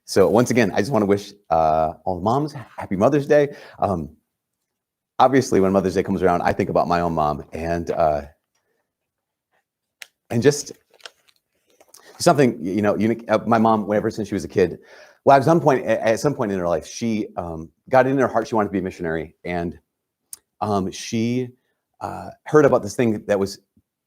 So once again, I just want to wish all the moms happy Mother's Day. Obviously, when Mother's Day comes around, I think about my own mom and just something unique. My mom, whenever since she was a kid, well, at some point in her life, she got it in her heart she wanted to be a missionary, and she heard about this thing that was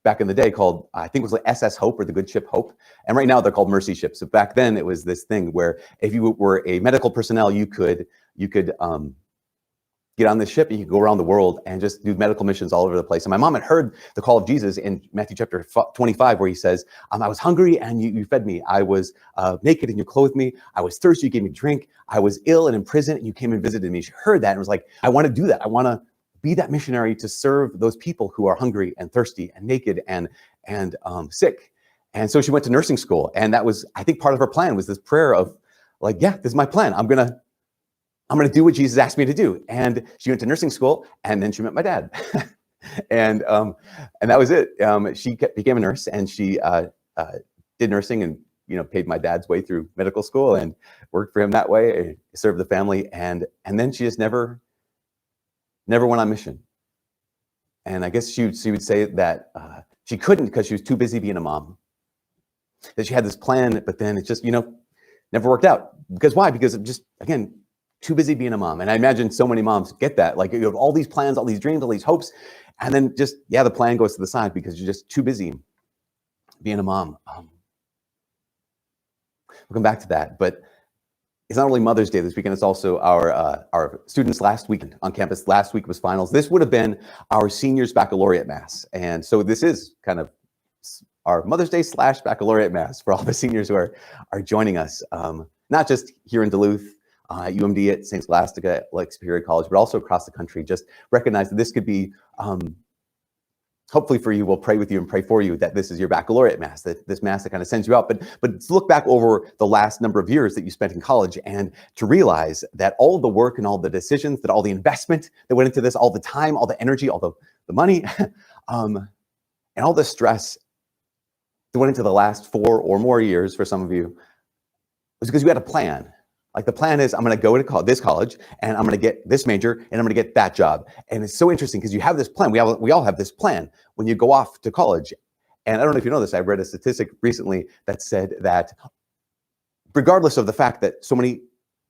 back in the day called, I think it was like SS Hope or the Good Ship Hope. And right now they're called Mercy Ships. So back then it was this thing where if you were a medical personnel, you could get on this ship and you could go around the world and just do medical missions all over the place. And my mom had heard the call of Jesus in Matthew chapter 25, where he says, I was hungry and you fed me. I was naked and you clothed me. I was thirsty, you gave me drink. I was ill and in prison and you came and visited me. She heard that and was like, I want to do that. I want to be that missionary to serve those people who are hungry and thirsty and naked and sick. And so she went to nursing school. And that was, I think, part of her plan was this prayer of like, yeah, this is my plan. I'm gonna do what Jesus asked me to do. And she went to nursing school, and then she met my dad. and that was it. She became a nurse, and she did nursing and paid my dad's way through medical school and worked for him that way, served the family. And then she just never went on mission. And I guess she would say that she couldn't because she was too busy being a mom. That she had this plan, but then it just, never worked out. Because why? Because of just, again, too busy being a mom. And I imagine so many moms get that. Like you have all these plans, all these dreams, all these hopes, and then just, the plan goes to the side because you're just too busy being a mom. We'll come back to that. But it's not only Mother's Day this weekend, it's also our students' last weekend on campus. Last week was finals. This would have been our seniors' baccalaureate mass. And so this is kind of our Mother's Day / baccalaureate mass for all the seniors who are joining us, not just here in Duluth, at UMD, at St. Scholastica, like Superior College, but also across the country. Just recognize that this could be, hopefully for you, we'll pray with you and pray for you that this is your baccalaureate mass, that this mass that kind of sends you out. But to look back over the last number of years that you spent in college and to realize that all the work and all the decisions, that all the investment that went into this, all the time, all the energy, all the money, and all the stress that went into the last 4 or more years for some of you was because you had a plan. Like the plan is, I'm going to go to this college and I'm going to get this major and I'm going to get that job. And it's so interesting because you have this plan. We all have this plan when you go off to college. And I don't know if you know this, I read a statistic recently that said that regardless of the fact that so many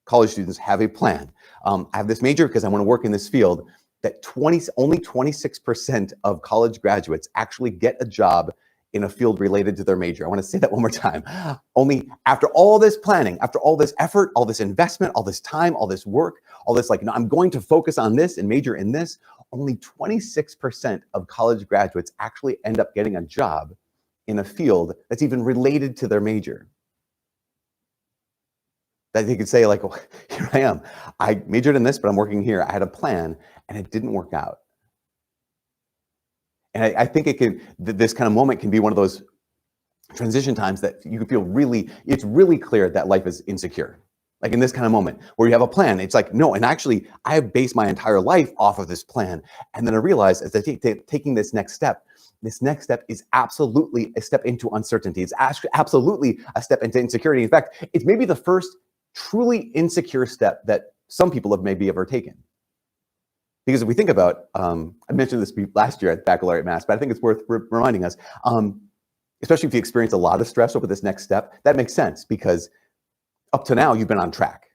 college students have a plan, I have this major because I want to work in this field, that only 26% of college graduates actually get a job in a field related to their major. I want to say that one more time. Only after all this planning, after all this effort, all this investment, all this time, all this work, all this I'm going to focus on this and major in this, only 26% of college graduates actually end up getting a job in a field that's even related to their major. That they could say like, well, here I am. I majored in this, but I'm working here. I had a plan and it didn't work out. And I think this kind of moment can be one of those transition times that you can feel it's really clear that life is insecure. Like in this kind of moment where you have a plan, it's like, no, and actually I have based my entire life off of this plan. And then I realized as I taking this next step is absolutely a step into uncertainty. It's absolutely a step into insecurity. In fact, it's maybe the first truly insecure step that some people have maybe ever taken. Because if we think about, I mentioned this last year at Baccalaureate Mass, but I think it's worth reminding us, especially if you experience a lot of stress over this next step, that makes sense because up to now, you've been on track.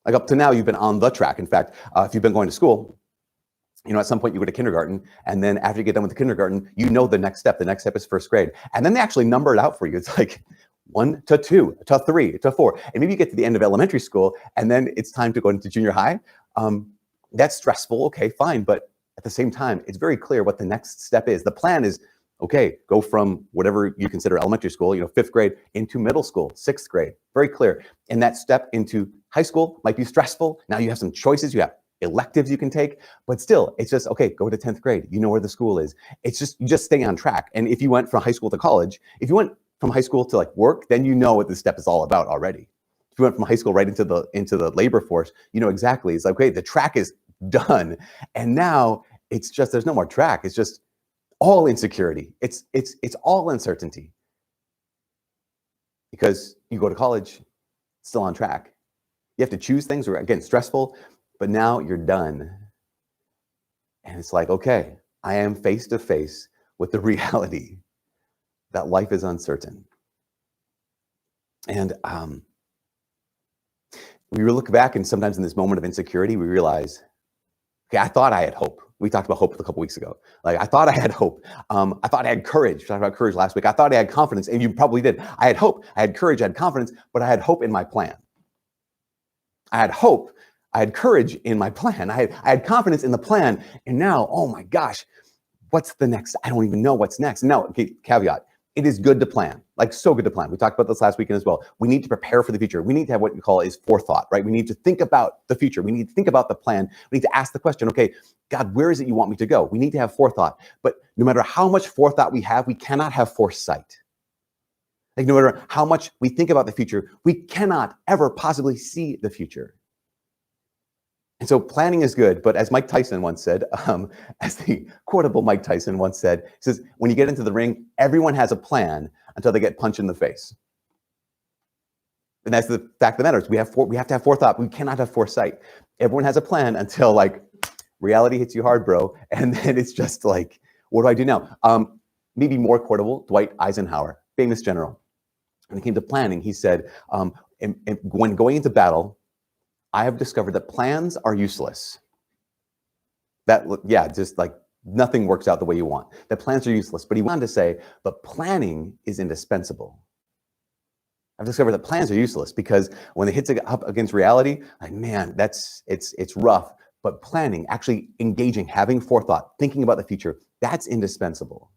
Like up to now, you've been on the track. In fact, if you've been going to school, at some point you go to kindergarten, and then after you get done with the kindergarten, the next step. The next step is first grade. And then they actually number it out for you. It's like 1 to 2 to 3 to 4. And maybe you get to the end of elementary school, and then it's time to go into junior high. That's stressful, okay, fine. But at the same time, it's very clear what the next step is. The plan is, okay, go from whatever you consider elementary school, 5th grade, into middle school, 6th grade, very clear. And that step into high school might be stressful. Now you have some choices, you have electives you can take, but still, it's just, okay, go to 10th grade. You know where the school is. It's just, you just stay on track. And if you went from high school to college, if you went from high school to work, then you know what this step is all about already. If you went from high school right into the labor force, you know exactly. It's like, okay, the track is done. And now it's just, there's no more track. It's just all insecurity. It's all uncertainty. Because you go to college, still on track. You have to choose things, or again, stressful, but now you're done. And it's like, okay, I am face to face with the reality that life is uncertain. And we look back, and sometimes in this moment of insecurity, we realize, okay, I thought I had hope. We talked about hope a couple weeks ago. Like, I thought I had hope. I thought I had courage. We talked about courage last week. I thought I had confidence, and you probably did. I had hope. I had courage. I had confidence, but I had hope in my plan. I had hope. I had courage in my plan. I had confidence in the plan. And now, oh my gosh, what's the next? I don't even know what's next. Now, okay, caveat. It is good to plan, like so good to plan. We talked about this last weekend as well. We need to prepare for the future. We need to have what we call is forethought, right? We need to think about the future. We need to think about the plan. We need to ask the question, okay, God, where is it you want me to go? We need to have forethought. But no matter how much forethought we have, we cannot have foresight. Like, no matter how much we think about the future, we cannot ever possibly see the future. And so planning is good, but as Mike Tyson once said, as the quotable Mike Tyson once said, he says, when you get into the ring, everyone has a plan until they get punched in the face. And that's the fact of the matter. Is we have to have forethought. We cannot have foresight. Everyone has a plan until like reality hits you hard, bro. And then it's just like, what do I do now? Maybe more quotable, Dwight Eisenhower, famous general. When it came to planning, he said, when going into battle, I have discovered that plans are useless. Just like nothing works out the way you want. That plans are useless. But he went on to say, but planning is indispensable. I've discovered that plans are useless because when it hits up against reality, like, man, it's rough. But planning, actually engaging, having forethought, thinking about the future, that's indispensable.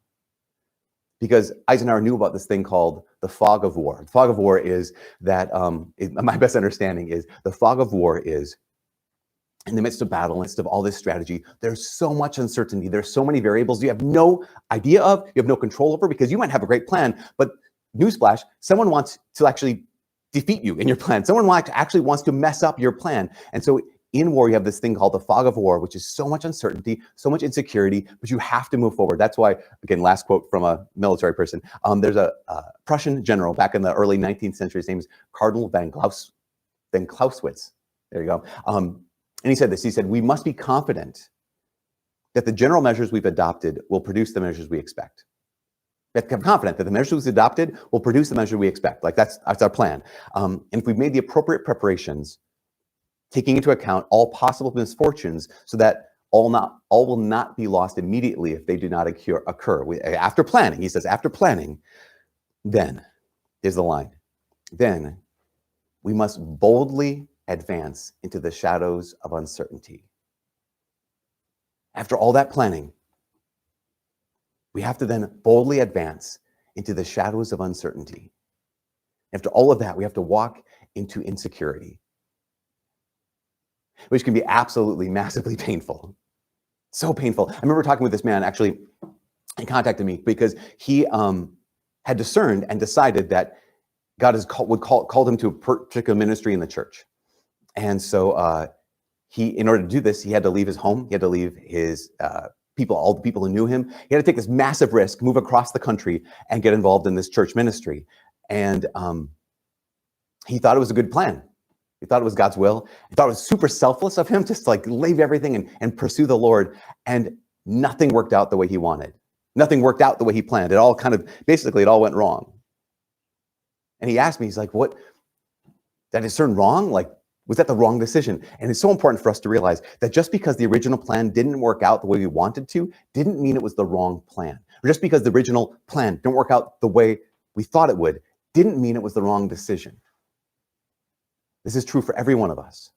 Because Eisenhower knew about this thing called the fog of war. The fog of war is that, my best understanding is, the fog of war is in the midst of battle, in the midst of all this strategy, there's so much uncertainty. There's so many variables you have no idea of, you have no control over, because you might have a great plan, but newsflash, someone wants to actually defeat you in your plan. Someone actually wants to mess up your plan. And so in war, you have this thing called the fog of war, which is so much uncertainty, so much insecurity, but you have to move forward. That's why, again, last quote from a military person, there's a Prussian general back in the early 19th century. His name is Cardinal von Clausewitz. There you go. And he said this, he said, we must be confident that the general measures we've adopted will produce the measures we expect. We have to be confident that the measures we've adopted will produce the measure we expect. Like that's our plan. And if we've made the appropriate preparations, taking into account all possible misfortunes so that all will not be lost immediately if they do not occur. After planning, he says, after planning, then, here's the line, then we must boldly advance into the shadows of uncertainty. After all that planning, we have to then boldly advance into the shadows of uncertainty. After all of that, we have to walk into insecurity, which can be absolutely massively painful. So painful. I remember talking with this man, actually, he contacted me because he had discerned and decided that God called him to a particular ministry in the church. And so in order to do this, he had to leave his home. He had to leave his people, all the people who knew him. He had to take this massive risk, move across the country and get involved in this church ministry. And he thought it was a good plan. He thought it was God's will. He thought it was super selfless of him just to like leave everything and pursue the Lord. And nothing worked out the way he wanted. Nothing worked out the way he planned. It all basically it all went wrong. And he asked me, he's like, what, did I discern wrong? Like, was that the wrong decision? And it's so important for us to realize that just because the original plan didn't work out the way we wanted to, didn't mean it was the wrong plan. Or just because the original plan didn't work out the way we thought it would, didn't mean it was the wrong decision. This is true for every one of us.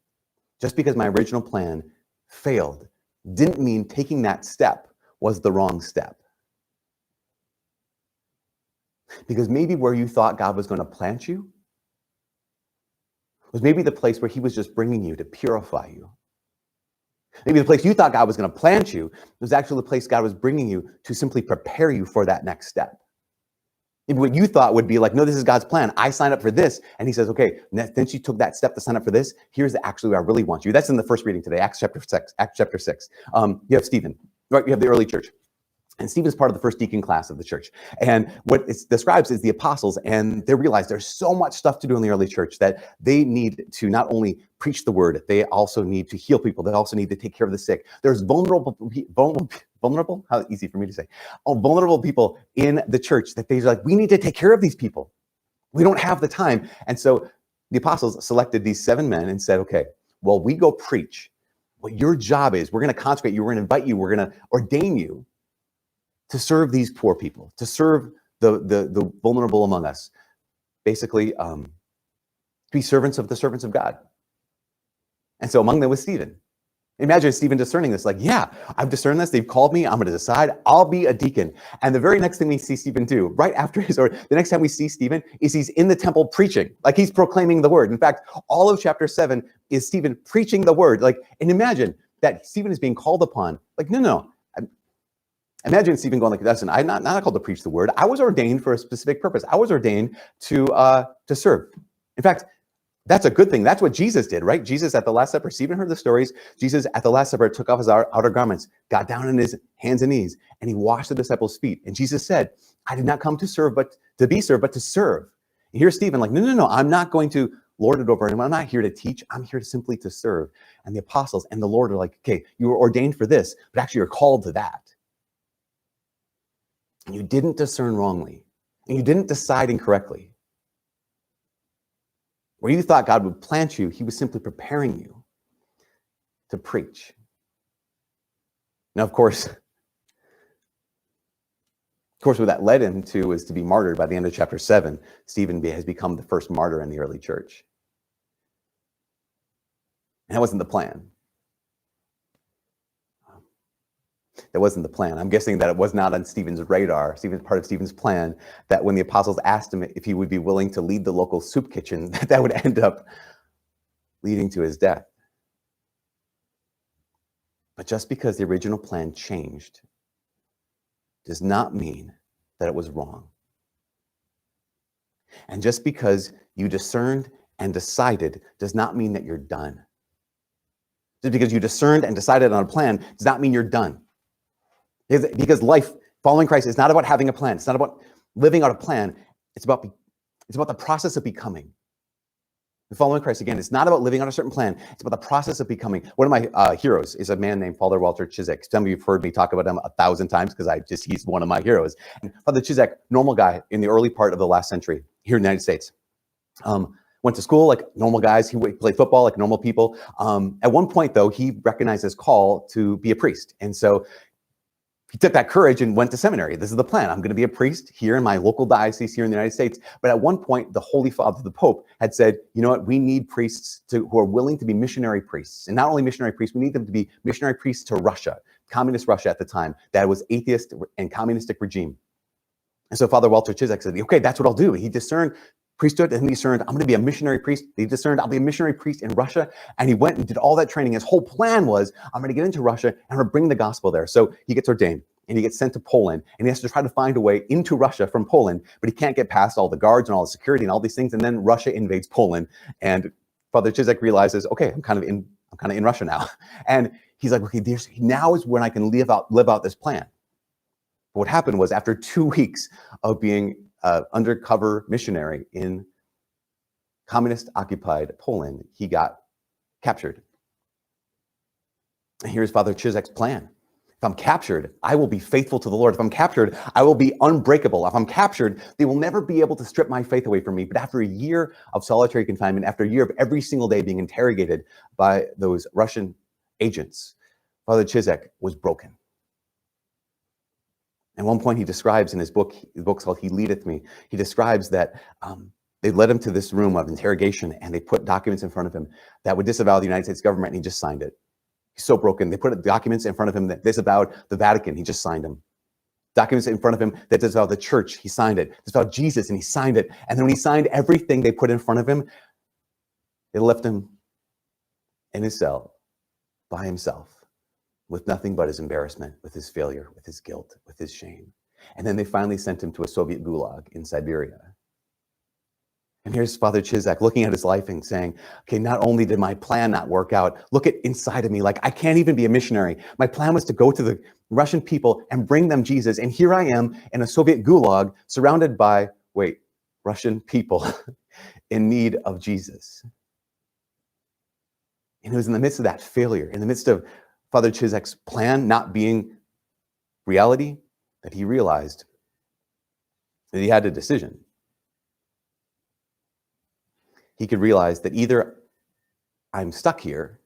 Just because my original plan failed didn't mean taking that step was the wrong step. Because maybe where you thought God was going to plant you was maybe the place where he was just bringing you to purify you. Maybe the place you thought God was going to plant you was actually the place God was bringing you to simply prepare you for that next step. Maybe what you thought would be like, no, this is God's plan. I signed up for this. And he says, okay, then you took that step to sign up for this. Here's actually where I really want you. That's in the first reading today, Acts chapter 6. You have Stephen, right? You have the early church. And Stephen's part of the first deacon class of the church. And what it describes is the apostles, and they realize there's so much stuff to do in the early church that they need to not only preach the word, they also need to heal people. They also need to take care of the sick. There's vulnerable, how easy for me to say, vulnerable people in the church that they're like, we need to take care of these people. We don't have the time. And so the apostles selected these 7 men and said, okay, well, we go preach. What your job is, we're going to consecrate you, we're going to invite you, we're going to ordain you to serve these poor people, to serve the vulnerable among us, basically be servants of the servants of God. And so among them was Stephen. Imagine Stephen discerning this, like, yeah, I've discerned this, they've called me, I'm going to decide, I'll be a deacon. And the very next thing we see Stephen do, right after his, or the next time we see Stephen, is he's in the temple preaching, like he's proclaiming the word. In fact, all of chapter 7 is Stephen preaching the word. Like, and imagine that Stephen is being called upon, like, no. Imagine Stephen going like, listen, I'm not called to preach the word. I was ordained for a specific purpose. I was ordained to serve. In fact, that's a good thing. That's what Jesus did, right? Jesus at the Last Supper, Stephen heard the stories. Jesus at the Last Supper took off his outer garments, got down on his hands and knees, and he washed the disciples' feet. And Jesus said, I did not come to serve, but to be served, but to serve. And here's Stephen like, no, I'm not going to lord it over him. I'm not here to teach. I'm here simply to serve. And the apostles and the Lord are like, okay, you were ordained for this, but actually you're called to that. And you didn't discern wrongly, and you didn't decide incorrectly. Where you thought God would plant you, he was simply preparing you to preach. Now, of course, what that led him to was to be martyred. By the end of chapter 7, Stephen has become the first martyr in the early church. And that wasn't the plan. That wasn't the plan. I'm guessing that it was not on Stephen's radar, part of Stephen's plan, that when the apostles asked him if he would be willing to lead the local soup kitchen, that would end up leading to his death. But just because the original plan changed does not mean that it was wrong. And just because you discerned and decided does not mean that you're done. Just because you discerned and decided on a plan does not mean you're done. Because life, following Christ, is not about having a plan. It's not about living out a plan. It's about the process of becoming. And following Christ, again, it's not about living on a certain plan. It's about the process of becoming. One of my heroes is a man named Father Walter Ciszek. Some of you have heard me talk about him 1,000 times because he's one of my heroes. And Father Ciszek, normal guy in the early part of the last century here in the United States. Went to school like normal guys. He played football like normal people. At one point, though, he recognized his call to be a priest. And so he took that courage and went to seminary. This is the plan. I'm going to be a priest here in my local diocese here in the United States. But at one point, the Holy Father, the Pope, had said, you know what, we need priests who are willing to be missionary priests. And not only missionary priests, we need them to be missionary priests to Russia, communist Russia at the time, that was atheist and communistic regime. And so Father Walter Ciszek said, okay, that's what I'll do. He discerned priesthood, and he discerned, I'm going to be a missionary priest. He discerned, I'll be a missionary priest in Russia. And he went and did all that training. His whole plan was, I'm going to get into Russia and I'm going to bring the gospel there. So he gets ordained and he gets sent to Poland, and he has to try to find a way into Russia from Poland, but he can't get past all the guards and all the security and all these things. And then Russia invades Poland, and Father Ciszek realizes, okay, I'm kind of in Russia now. And he's like, okay, now is when I can live out this plan. But what happened was, after 2 weeks of being undercover missionary in communist-occupied Poland, he got captured. And here's Father Cizek's plan. If I'm captured, I will be faithful to the Lord. If I'm captured, I will be unbreakable. If I'm captured, they will never be able to strip my faith away from me. But after a year of solitary confinement, after a year of every single day being interrogated by those Russian agents, Father Ciszek was broken. At one point, he describes in his book's called He Leadeth Me, he describes that they led him to this room of interrogation, and they put documents in front of him that would disavow the United States government, and he just signed it. He's so broken. They put documents in front of him that disavowed the Vatican. He just signed them. Documents in front of him that disavowed the church. He signed it. Disavowed Jesus, and he signed it. And then when he signed everything they put in front of him, they left him in his cell by himself with nothing but his embarrassment, with his failure, with his guilt, with his shame. And then they finally sent him to a Soviet gulag in Siberia. And here's Father Ciszek looking at his life and saying, okay, not only did my plan not work out, look at inside of me, like I can't even be a missionary. My plan was to go to the Russian people and bring them Jesus. And here I am in a Soviet gulag surrounded by, Russian people in need of Jesus. And it was in the midst of that failure, in the midst of Father Ciszek's plan not being reality, that he realized that he had a decision. He could realize that either I'm stuck here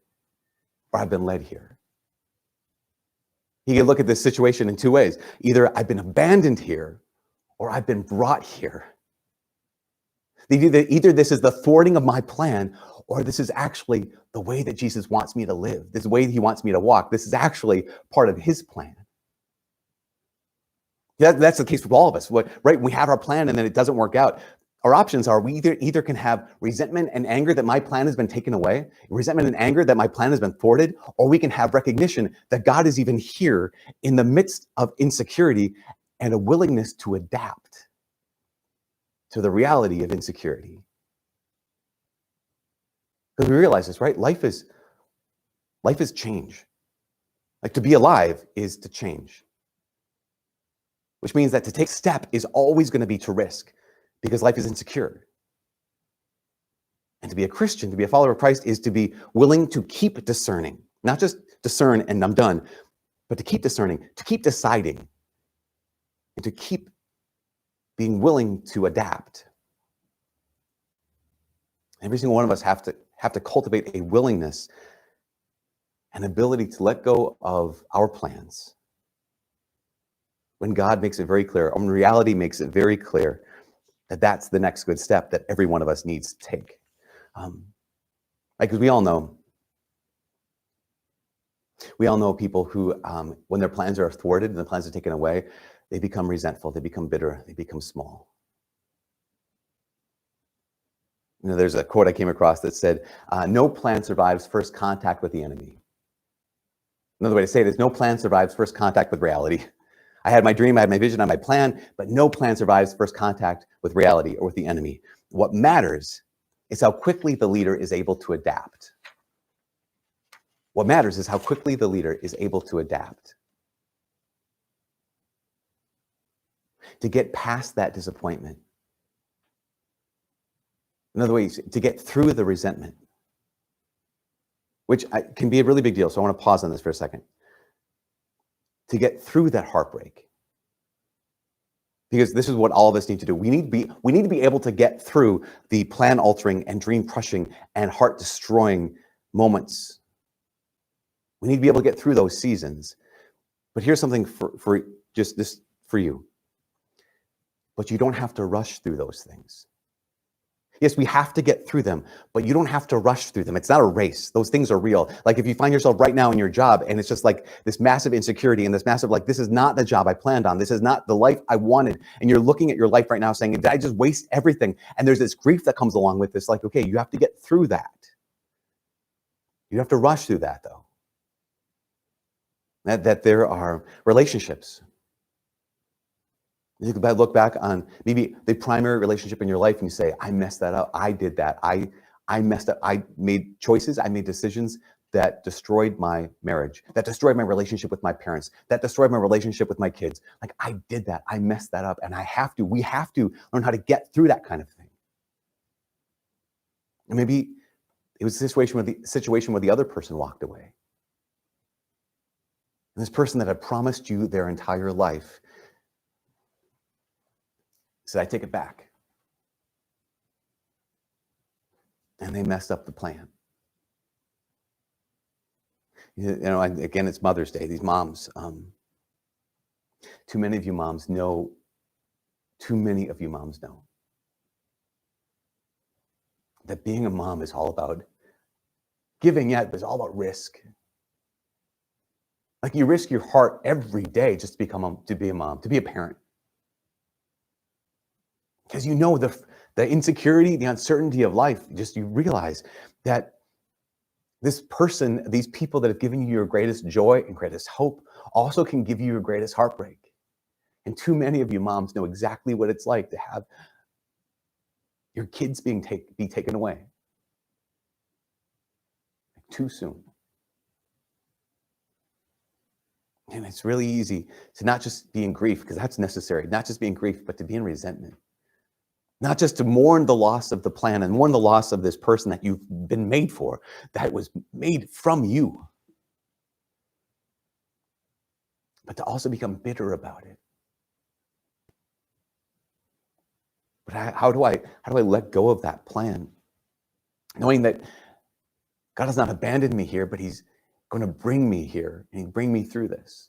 or I've been led here. He could look at this situation in two ways. Either I've been abandoned here or I've been brought here. Either this is the thwarting of my plan or this is actually the way that Jesus wants me to live. This is the way he wants me to walk. This is actually part of his plan. That's the case with all of us, right? We have our plan and then it doesn't work out. Our options are we either can have resentment and anger that my plan has been taken away, resentment and anger that my plan has been thwarted, or we can have recognition that God is even here in the midst of insecurity and a willingness to adapt to the reality of insecurity. Because we realize this, right? Life is change. Like to be alive is to change. Which means that to take step is always going to be to risk because life is insecure. And to be a Christian, to be a follower of Christ is to be willing to keep discerning, not just discern and I'm done, but to keep discerning, to keep deciding, and to keep being willing to adapt. Every single one of us have to cultivate a willingness and ability to let go of our plans. When God makes it very clear, when reality makes it very clear that that's the next good step that every one of us needs to take. Because we all know people who, when their plans are thwarted and the plans are taken away, they become resentful, they become bitter, they become small. There's a quote I came across that said, no plan survives first contact with the enemy. Another way to say it is no plan survives first contact with reality. I had my dream, I had my vision, I had my plan, but no plan survives first contact with reality or with the enemy. What matters is how quickly the leader is able to adapt. What matters is how quickly the leader is able to adapt. To get past that disappointment. In other words, to get through the resentment, which can be a really big deal. So I want to pause on this for a second. To get through that heartbreak. Because this is what all of us need to do. We need to be able to get through the plan altering and dream crushing and heart destroying moments. We need to be able to get through those seasons. But here's something for just this for you. But you don't have to rush through those things. Yes, we have to get through them, but you don't have to rush through them. It's not a race. Those things are real. Like if you find yourself right now in your job and it's just like this massive insecurity and this massive, like, this is not the job I planned on. This is not the life I wanted. And you're looking at your life right now saying, did I just waste everything? And there's this grief that comes along with this. Like, okay, you have to get through that. You have to rush through that though. That there are relationships. You can look back on maybe the primary relationship in your life and you say, I messed that up. I did that. I messed up. I made choices. I made decisions that destroyed my marriage, that destroyed my relationship with my parents, that destroyed my relationship with my kids. Like I did that. I messed that up. And we have to learn how to get through that kind of thing. And maybe it was a situation where the other person walked away. And this person that had promised you their entire life said, I take it back. And they messed up the plan. Again, it's Mother's Day. These moms, too many of you moms know that being a mom is all about giving, yet it's all about risk. Like you risk your heart every day just to be a mom, to be a parent. Because you know the insecurity, the uncertainty of life, you realize that this person, these people that have given you your greatest joy and greatest hope also can give you your greatest heartbreak. And too many of you moms know exactly what it's like to have your kids be taken away too soon. And it's really easy to not just be in grief, because that's necessary, not just be in grief, but to be in resentment. Not just to mourn the loss of the plan and mourn the loss of this person that you've been made for, that was made from you, but to also become bitter about it. But how do I let go of that plan? Knowing that God has not abandoned me here, but he's going to bring me here and he'll bring me through this.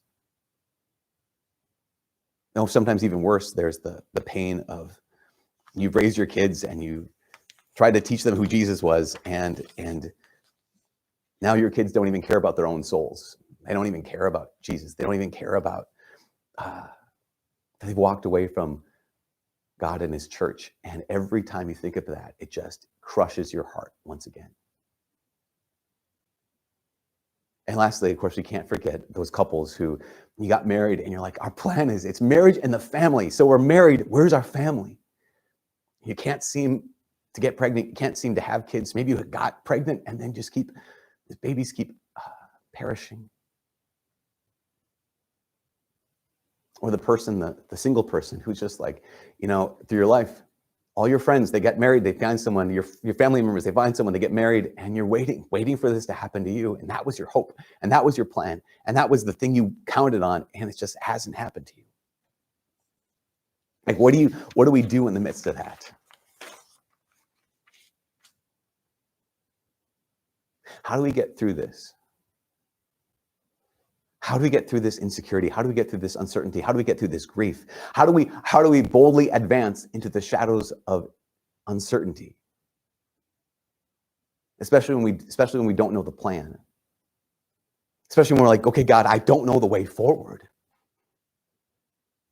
No, sometimes even worse, there's the pain of you've raised your kids and you tried to teach them who Jesus was, and now your kids don't even care about their own souls. They don't even care about Jesus. They don't even care about they've walked away from God and his church. And every time you think of that, it just crushes your heart once again. And lastly, of course, we can't forget those couples who you got married and you're like, our plan is it's marriage and the family. So we're married. Where's our family? You can't seem to get pregnant. You can't seem to have kids. Maybe you got pregnant and then just the babies keep perishing. Or the person, the single person who's just like, through your life, all your friends, they get married, they find someone, your family members, they find someone, they get married, and you're waiting for this to happen to you. And that was your hope, and that was your plan, and that was the thing you counted on, and it just hasn't happened to you. Like, what do we do in the midst of that? How do we get through this? How do we get through this insecurity? How do we get through this uncertainty? How do we get through this grief? How do we boldly advance into the shadows of uncertainty? Especially when we don't know the plan. Especially when we're like, okay, God, I don't know the way forward.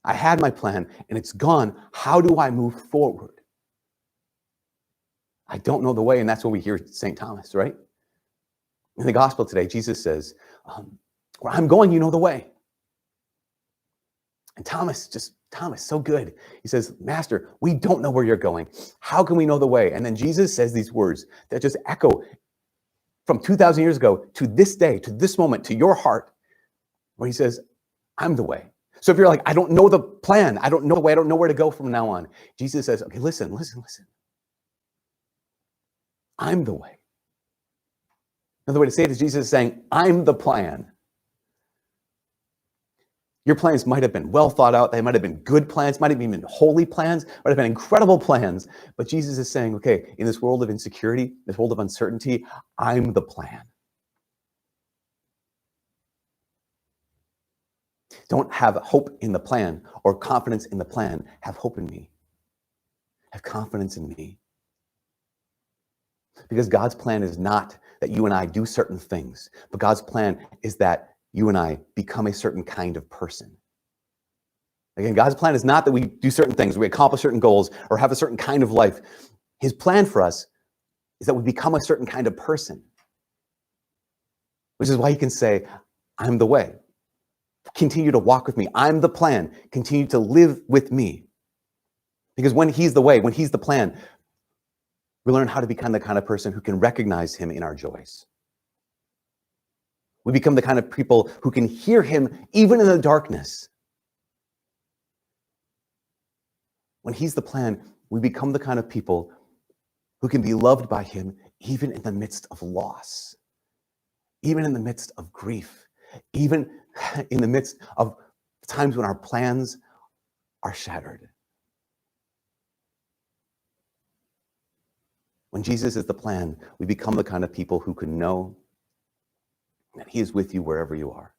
I had my plan and it's gone. How do I move forward? I don't know the way, and that's what we hear St. Thomas, right? In the gospel today, Jesus says, where I'm going, you know the way. And Thomas, so good. He says, Master, we don't know where you're going. How can we know the way? And then Jesus says these words that just echo from 2,000 years ago to this day, to this moment, to your heart, where he says, I'm the way. So if you're like, I don't know the plan, I don't know the way, I don't know where to go from now on, Jesus says, okay, listen. I'm the way. Another way to say it is Jesus is saying, I'm the plan. Your plans might have been well thought out. They might have been good plans, might have even been holy plans, might have been incredible plans. But Jesus is saying, okay, in this world of insecurity, this world of uncertainty, I'm the plan. Don't have hope in the plan or confidence in the plan. Have hope in me. Have confidence in me. Because God's plan is not that you and I do certain things, but God's plan is that you and I become a certain kind of person. Again, God's plan is not that we do certain things, we accomplish certain goals, or have a certain kind of life. His plan for us is that we become a certain kind of person, which is why he can say, I'm the way. Continue to walk with me. I'm the plan. Continue to live with me. Because when he's the way, when he's the plan, we learn how to become the kind of person who can recognize him in our joys. We become the kind of people who can hear him even in the darkness. When he's the plan, we become the kind of people who can be loved by him even in the midst of loss, even in the midst of grief, even in the midst of times when our plans are shattered. When Jesus is the plan, we become the kind of people who can know that he is with you wherever you are.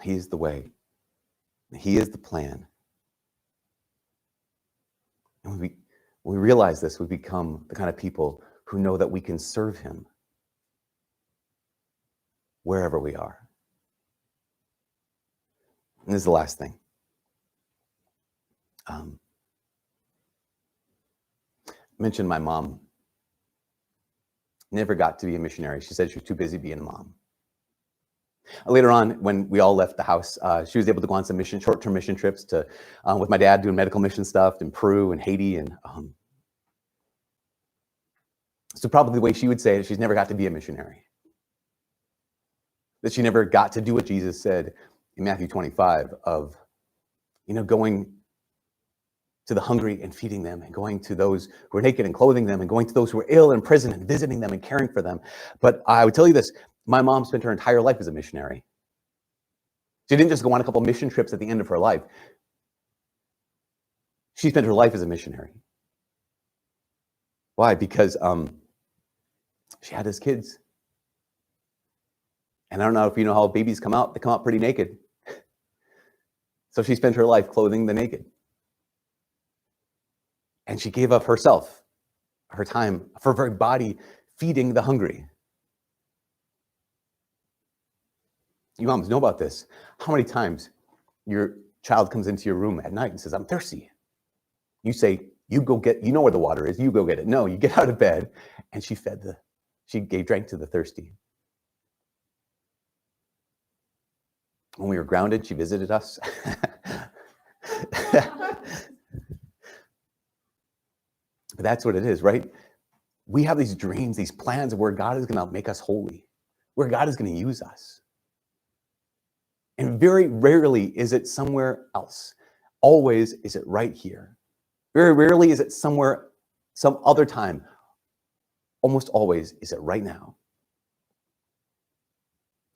He is the way. He is the plan. And when we realize this, we become the kind of people who know that we can serve him wherever we are. And this is the last thing. I mentioned my mom never got to be a missionary. She said she was too busy being a mom. Later on, when we all left the house, she was able to go on some short-term mission trips to, with my dad doing medical mission stuff in Peru and Haiti. And so probably the way she would say it, she's never got to be a missionary. That she never got to do what Jesus said in Matthew 25 of, going to the hungry and feeding them, and going to those who are naked and clothing them, and going to those who are ill in prison and visiting them and caring for them. But I would tell you this, my mom spent her entire life as a missionary. She didn't just go on a couple of mission trips at the end of her life. She spent her life as a missionary. Why? Because she had his kids. And I don't know if you know how babies come out. They come out pretty naked. So she spent her life clothing the naked. And she gave up herself, her time, her very body, feeding the hungry. You moms know about this. How many times your child comes into your room at night and says, I'm thirsty. You say, you go get, you know where the water is, you go get it. No, you get out of bed. And she drank to the thirsty. When we were grounded, she visited us. But that's what it is, right? We have these dreams, these plans of where God is going to make us holy, where God is going to use us. And very rarely is it somewhere else. Always is it right here. Very rarely is it somewhere, some other time. Almost always is it right now.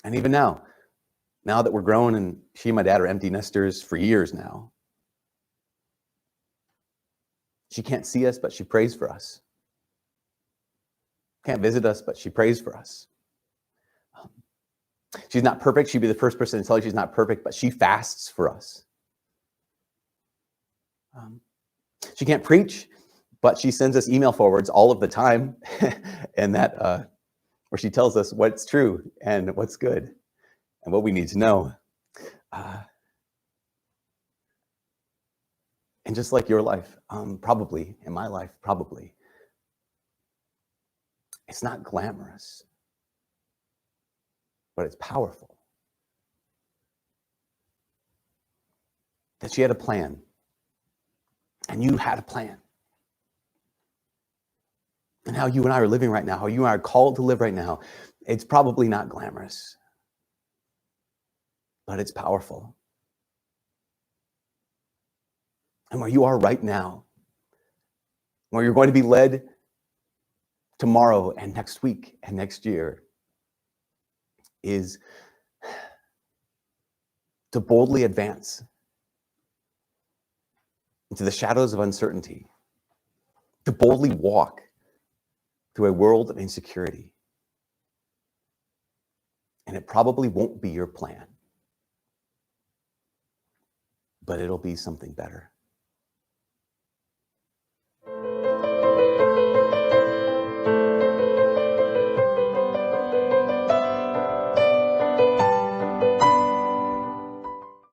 And even now that we're grown, and she and my dad are empty nesters for years now, she can't see us, but she prays for us. Can't visit us, but she prays for us. She's not perfect. She'd be the first person to tell you she's not perfect, but she fasts for us. She can't preach, but she sends us email forwards all of the time, and that where she tells us what's true and what's good and what we need to know. And just like your life, probably, in my life, probably, it's not glamorous, but it's powerful. That she had a plan, and you had a plan. And how you and I are living right now, how you and I are called to live right now, it's probably not glamorous, but it's powerful. And where you are right now, where you're going to be led tomorrow and next week and next year, is to boldly advance into the shadows of uncertainty, to boldly walk through a world of insecurity. And it probably won't be your plan, but it'll be something better.